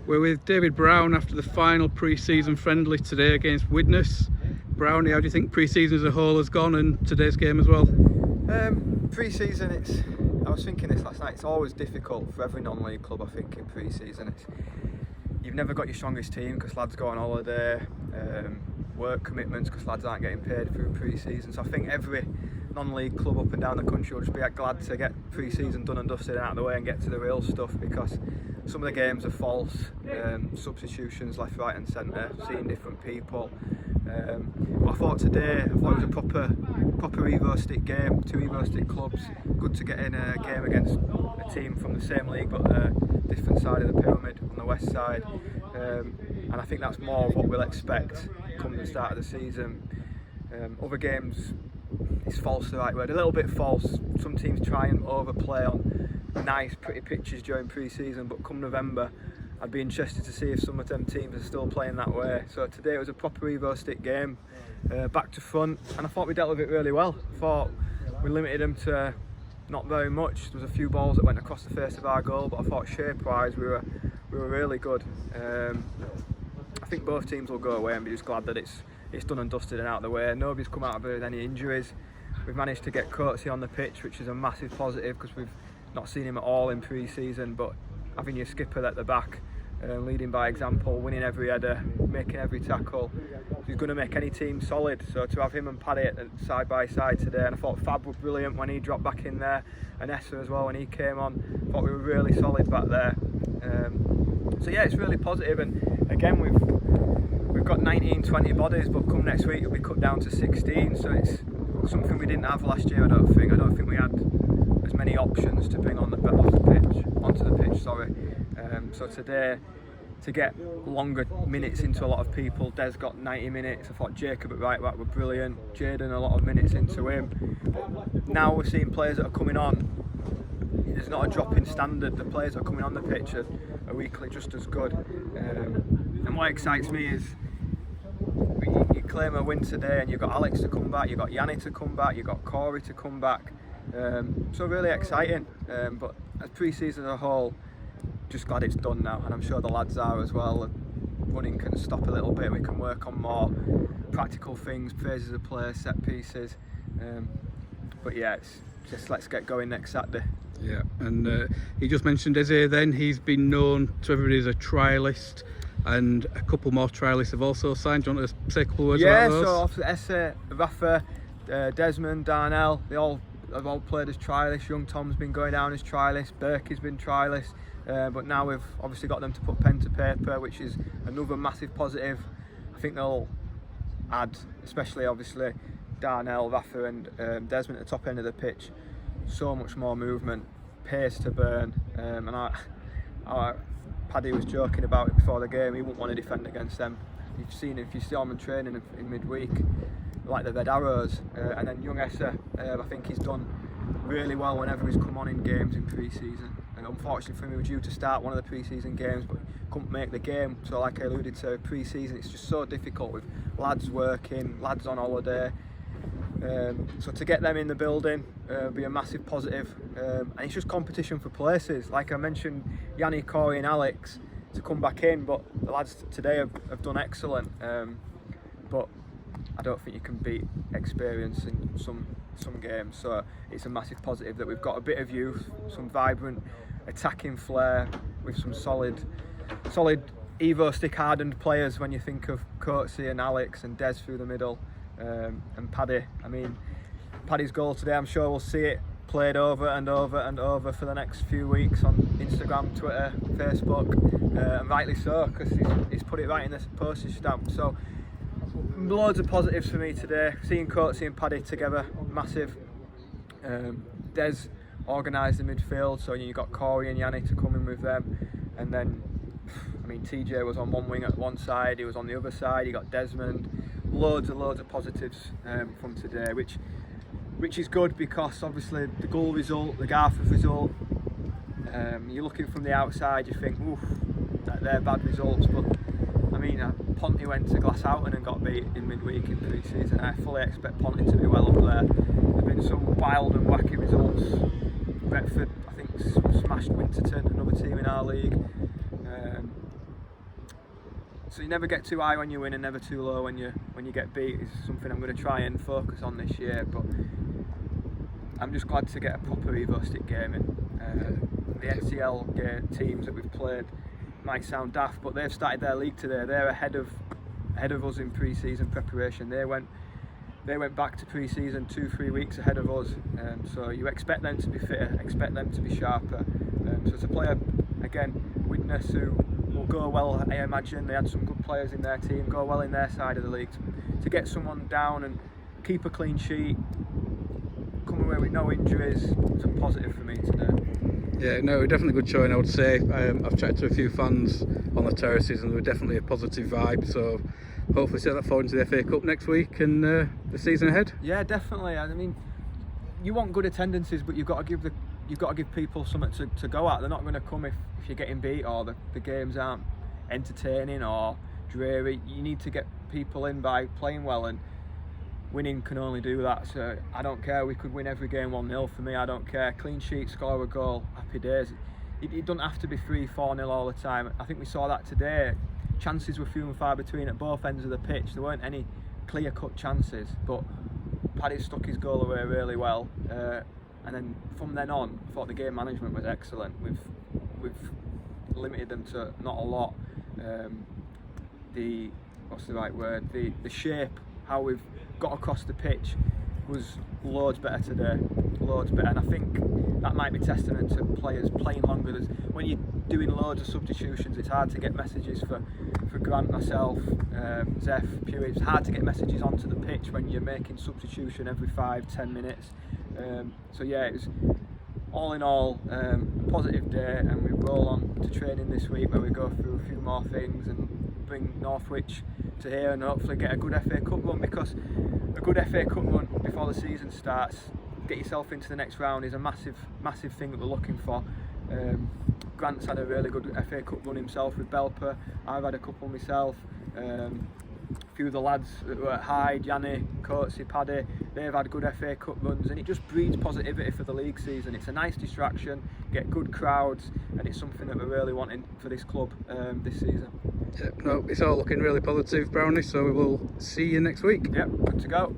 We're with David Brown after the final pre-season friendly today against Widnes. Brownie, how do you think pre-season as a whole has gone, and today's game as well? Pre-season, I was thinking this last night, it's always difficult for every non-league club, I think, in pre-season. You've never got your strongest team because lads go on holiday, work commitments because lads aren't getting paid through pre-season. So I think every non-league club up and down the country will just be glad to get pre-season done and dusted and out of the way and get to the real stuff, because some of the games are false, substitutions left, right and centre, seeing different people. But I thought today, it was a proper Evo stick game, two Evo stick clubs. Good to get in a game against a team from the same league but different side of the pyramid, on the west side. And I think that's more of what we'll expect come the start of the season. Other games, it's false the right word, a little bit false. Some teams try and overplay on nice, pretty pitches during pre-season, but come November, I'd be interested to see if some of them teams are still playing that way. So today it was a proper Evo stick game, back to front, and I thought we dealt with it really well. I thought we limited them to not very much. There was a few balls that went across the face of our goal, but I thought shape-wise we were really good. I think both teams will go away and be just glad that it's done and dusted and out of the way. Nobody's come out of it with any injuries. We've managed to get Coatsy on the pitch, which is a massive positive because we've not seen him at all in pre-season, but having your skipper at the back, leading by example, winning every header, making every tackle, he's going to make any team solid. So to have him and Paddy side by side today, and I thought Fab was brilliant when he dropped back in there, and Essa as well when he came on. I thought we were really solid back there. So yeah, it's really positive, and again we've got 19-20 bodies, but come next week it'll be cut down to 16. So it's something we didn't have last year. I don't think we had as many options to bring onto the pitch. So today, to get longer minutes into a lot of people, Des got 90 minutes. I thought Jacob at right back were brilliant. Jaden a lot of minutes into him. But now we're seeing players that are coming on. There's not a drop in standard. The players that are coming on the pitch are weekly just as good. And what excites me is you claim a win today, and you've got Alex to come back, you've got Yanni to come back, you've got Corey to come back. So really exciting. But as pre-season as a whole, just glad it's done now, and I'm sure the lads are as well. Running can stop a little bit, we can work on more practical things, phases of play, set pieces. But yeah, it's just let's get going next Saturday. Yeah, and he just mentioned Eze then, he's been known to everybody as a trialist, and a couple more trialists have also signed. Do you want to say a couple of words about those? Yeah, so obviously Esse, Rafa, Desmond, Darnell, they all have all played as trialists. Young Tom's been going down as trialist, Berkey's been trialist, but now we've obviously got them to put pen to paper, which is another massive positive. I think they'll add, especially obviously Darnell, Rafa and Desmond at the top end of the pitch, so much more movement, pace to burn, and Paddy was joking about it before the game, he wouldn't want to defend against them. You've seen, if you see them in training in midweek, like the Red Arrows, and then young Essa, I think he's done really well whenever he's come on in games in pre-season. And unfortunately for him, he was due to start one of the pre-season games, but couldn't make the game. So like I alluded to, pre-season it's just so difficult with lads working, lads on holiday. So to get them in the building will be a massive positive, and it's just competition for places. Like I mentioned, Yanni, Corey and Alex to come back in, but the lads today have done excellent, but I don't think you can beat experience in some games. So it's a massive positive that we've got a bit of youth, some vibrant attacking flair with some solid Evo stick hardened players when you think of Coatsy and Alex and Des through the middle. And Paddy, I mean, Paddy's goal today, I'm sure we'll see it played over and over and over for the next few weeks on Instagram, Twitter, Facebook, and rightly so, because he's put it right in the postage stamp. So loads of positives for me today. Seeing Coatsy and Paddy together, massive. Des organised the midfield, so you've got Corey and Yanni to come in with them, and then I mean TJ was on one wing at one side, he was on the other side, you got Desmond. Loads of positives from today, which is good, because obviously the goal result, the Garforth result, you're looking from the outside, you think, oof, they're bad results, but I mean, Ponty went to Glasshoughton and got beat in midweek in pre-season. I fully expect Ponty to be well up there. There's been some wild and wacky results. Retford, I think smashed Winterton, another team in our league. So you never get too high when you win and never too low when you get beat. Is something I'm going to try and focus on this year. But I'm just glad to get a proper Evo Stick game in. The NCL teams that we've played might sound daft, but they've started their league today. They're ahead of us in pre-season preparation. They went back to pre-season 2-3 weeks ahead of us. So you expect them to be fitter, expect them to be sharper. So it's a player, again, Widnes, who will go well, I imagine. They had some good players in their team, go well in their side of the league. To get someone down and keep a clean sheet, come away with no injuries, it's a positive for me today. Yeah, no, definitely good showing, I would say. I've chatted to a few fans on the terraces and there were definitely a positive vibe, so hopefully see that forward into the FA Cup next week and the season ahead. Yeah, definitely. I mean, you want good attendances, but you've got to give people something to go at. They're not going to come if you're getting beat or the games aren't entertaining or dreary. You need to get people in by playing well, and winning can only do that. So I don't care, we could win every game 1-0 for me, I don't care. Clean sheet, score a goal, happy days. It doesn't have to be 3-4-0 all the time. I think we saw that today. Chances were few and far between at both ends of the pitch. There weren't any clear-cut chances, but Paddy stuck his goal away really well. And then from then on, I thought the game management was excellent. We've limited them to not a lot. What's the right word? The shape, how we've got across the pitch was loads better today, loads better. And I think that might be testament to players playing longer. When you're doing loads of substitutions, it's hard to get messages for Grant, myself, Zeph, Pewee. It's hard to get messages onto the pitch when you're making substitution every 5-10 minutes. So yeah, it was all in all a positive day, and we roll on to training this week where we go through a few more things and bring Northwich to here and hopefully get a good FA Cup run, because a good FA Cup run before the season starts, get yourself into the next round, is a massive thing that we're looking for. Grant's had a really good FA Cup run himself with Belper. I've had a couple myself. A few of the lads that were at Hyde, Yanni, Coatsy, Paddy, they've had good FA Cup runs, and it just breeds positivity for the league season. It's a nice distraction, get good crowds, and it's something that we're really wanting for this club this season. Yeah, no, it's all looking really positive, Brownie, so we will see you next week. Yep, good to go.